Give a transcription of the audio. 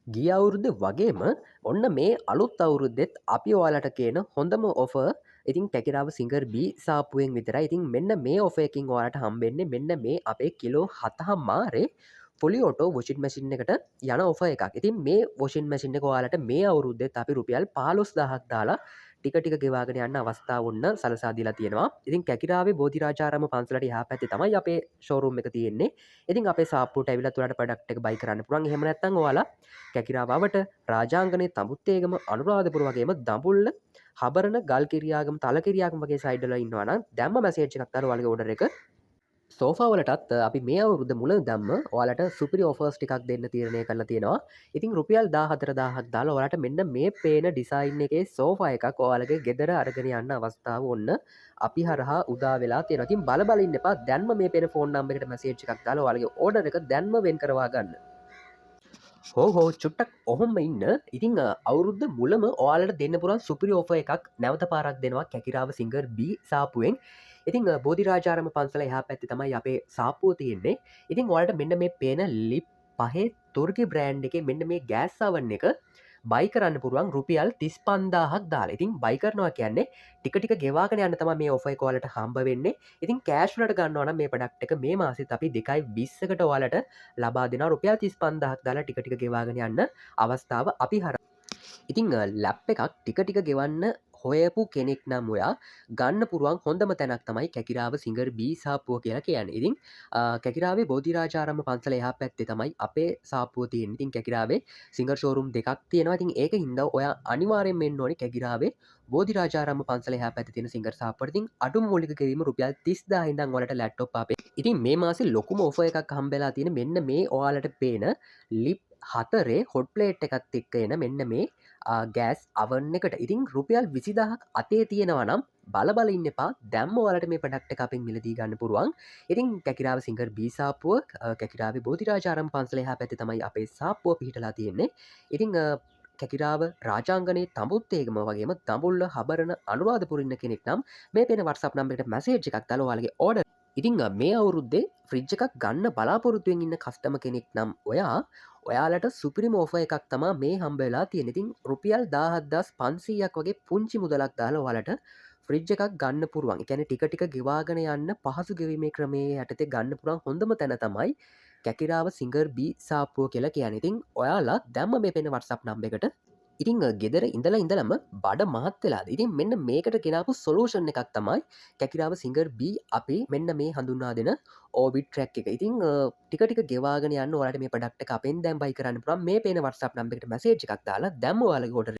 ගිය අවුරුද්ද වගේම ඔන්න මේ අලුත් අවුරුද්දෙත් අපි ඔයාලට කියන හොඳම ඔෆ ඉතින් ටැකිරාව සිංගර් බී සාපුුවෙන් විතර ඉතින් මෙන්න මේ ඔෆයකින් ඔයාට හම්බෙන්නේ මෙන්න මේ අපේ කිලෝ හතහම් මාරේ පොලි ඔටෝ වොෂින් මැසින් එකට යන ඔෆ එකක් ඉතින් මේ වොෂින් මැසින් එක ඔයාලට මේ අවුරුද්දෙත් අපි රුපියල් 15,000ක් දාලා ටික ගවාගෙන යන්න අවස්ථාව ඔන්න සලසාදිලා තියෙනවා ඉතින් කැකිරාවේ බෝධිරාජාරම පන්සලට යහ පැති තමයි අපේ ෂෝරුම් එක තියෙන්නේ ඉතින් අප සාපුට ඇවිල තුරට පඩක්ට එක බයි කරන්න පුරන් හෙමනැත්තන් වාලා කැකිරාවට රාජාංගනය තමුත්තේගම අනුරාධපුර වගේම දඹුල්ල හබරන ගල් කිරියාගම තල කිරියාගම වගේ සයිඩල ඉන්නවන දැම්ම මැසේච්චකක්තර වලගේ ොඩර එක සෝෆාවලටත් අපි මේ අවුරුද්ධ මුල දම්ම ඔයාලට සුපරි ඔෆර්ස් ටිකක් දෙන්න තීරණය කරලා තියෙනවා ඉතින් රුපියල් 14,000ක් දාලා ඔයාලට මෙන්න මේ පේන ඩිසයින් එකේ සෝෆා එකක් ඔයාලගේ ගෙදර අරගෙන යන්න අවස්ථාව ඔන්න අපි හරහා උදා වෙලා තියෙනවා ඉතින් බල ඉන්න එපා දැන්ම මේ පේන ෆෝන් නම්බර් එකට මැසේජ් එකක් දාලා ඔයාලගේ ඕඩර් එක දැන්ම වෙන් කරවා ගන්න හෝ චුට්ටක් ඔහොම ඉන්න ඉතිං අවුරුද්ධ මුලම ඔයාලට දෙන්න පුරන් සුපිරි ඕෆ එකක් නැවත පාරක් දෙනවා කැකිරාව සිංගර් බී සාපුුවෙන් ඉතිං බෝධිරාජාරම පන්සල එහ පැත්ති තමයි අපේ සාපුුව තියෙන්නේ ඉතින් ඔයාලට මෙන්න මේ පේන ලිප් පහේ තුර්ගි බ්‍රෑන්් එක මෙන්න මේ ගෑස්සාවන්න එක බයි කරන්න පුරුවන් රුපියල් 35,000ක් දාලා ඉතින් බයි කරනවා කියන්නේ ටික ගෙවාගෙන යන්න තමයි මේ ඔෆර් එක ඔයාලට හම්බ වෙන්නේ ඉතින් කෑෂ් වලට ගන්නවා නම් මේ ප්‍රොඩක්ට් එක මේ මාසෙත් අපි 2.20කට ඔයාලට ලබා දෙනවා රුපියල් 35,000ක් දාලා ටික ගෙවාගෙන යන්න අවස්ථාව අපි හරහා ඉතිං ලැප් එකක් ටික ගෙවන්න හොයපු කෙනෙක් නම් ඔයා ගන්න පුරුවන් හොඳම තැනක් තමයි කැකිරාව සිංගර් බී සාපුුව කියලා කියන ඉතින් කැකිරාවේ බෝධිරාජාරම පන්සල එහා පැත්තේ තමයි අපේ සාපුුව තියෙන් ඉතින් කැකිරාවේ සිංගර් ෂෝරුම් දෙකක් තියෙනවා ඉතින් ඒක හින්ද ඔය අනිවාරයෙන් මෙන්න ඕනි කැකිරාවේ බෝධිරාජාරම පන්සල එහා පැත්තේ තියෙන සිංගර් සාප්පුවට ඉතින් අඩුම මූලික ගෙවීම රුපියල් 30,000 ඉඳන් ඔයාලට ලැප්ටොප් අපේ ඉතින් මේ මාසේ ලොකුම ඔෆර් එකක් හම්බෙලා තියෙන මෙන්න මේ ඔයාලට පේන ලිප් 4 හොට් ප්ලේට් එකත් එක්ක එන මෙන්න මේ ගෑස් අවන්න එකට ඉතින් රුපියල් 20,000ක් අතේ තියෙනවා නම් බල ඉන්න එපා දැම්ම වලට මේ ප්‍රඩක්ට එක අපෙන් මිලදී ගන්න පුරුවන් ඉතින් කැකිරාව සිංගර් බී සාපුුව කැකිරාවේ බෝධිරාජාරම පන්සල එහා පැත්තේ තමයි අපේ සාප්පුුව පිහිටලා තියෙන්නේ ඉතිං කැකිරාව රාජාංගනයේ තමුත්තේගම වගේම දඹුල්ල හබරන අනුරාධපුරන්න කෙනෙක් නම් මේ පෙන වටසප් නම්බරට මැසේජ් එකක් තලවාලගේ ඕඩ ඉතිං මේ අවුරුද්දේ ෆ්‍රිජ් එකක් ගන්න බලාපොරොත්තුවෙන් ඉන්න කස්ටම කෙනෙක් නම් ඔයාලට සුපිරි මෝෆ එකක් තමා මේ හම්බවෙලා තියෙන ඉතින් රුපියල් 17,500ක් වගේ පුංචි මුදලක් දාලා ඔයාලට ෆ්‍රිජ් එකක් ගන්න පුරුවන් එකැන ටික ගෙවාගෙන යන්න පහසු ගෙවීමේ ක්‍රමේ යටතේ ගන්න පුරන් හොඳම තැන තමයි කැකිරාව සිංගර් බී සාප්පුුව කියලා කියන ඉතින් ඔයාලා දැම්ම මේ පෙන වටසප් නම්බ එකට ඉතිං ගෙදර ඉඳලම බඩ මහත්වෙලා ඉතින් මෙන්න මේකට ගෙනාපු සොලූෂන් එකක් තමයි කැකිරාව සිංගර් බී අපි මෙන්න මේ හඳුන්නා දෙන ඕවිට ට්‍රැක් එක ඉතින් ටික ගෙවාගෙන යන්න ඔයාලට මේ ප්‍රොඩක්ට් එක අපෙන් දැන් බයි කරන්න පුළුවන් මේ පේන WhatsApp නම්බර් එකට මැසේජ් එකක් දාලා දැම්ම ඔයාලගේ order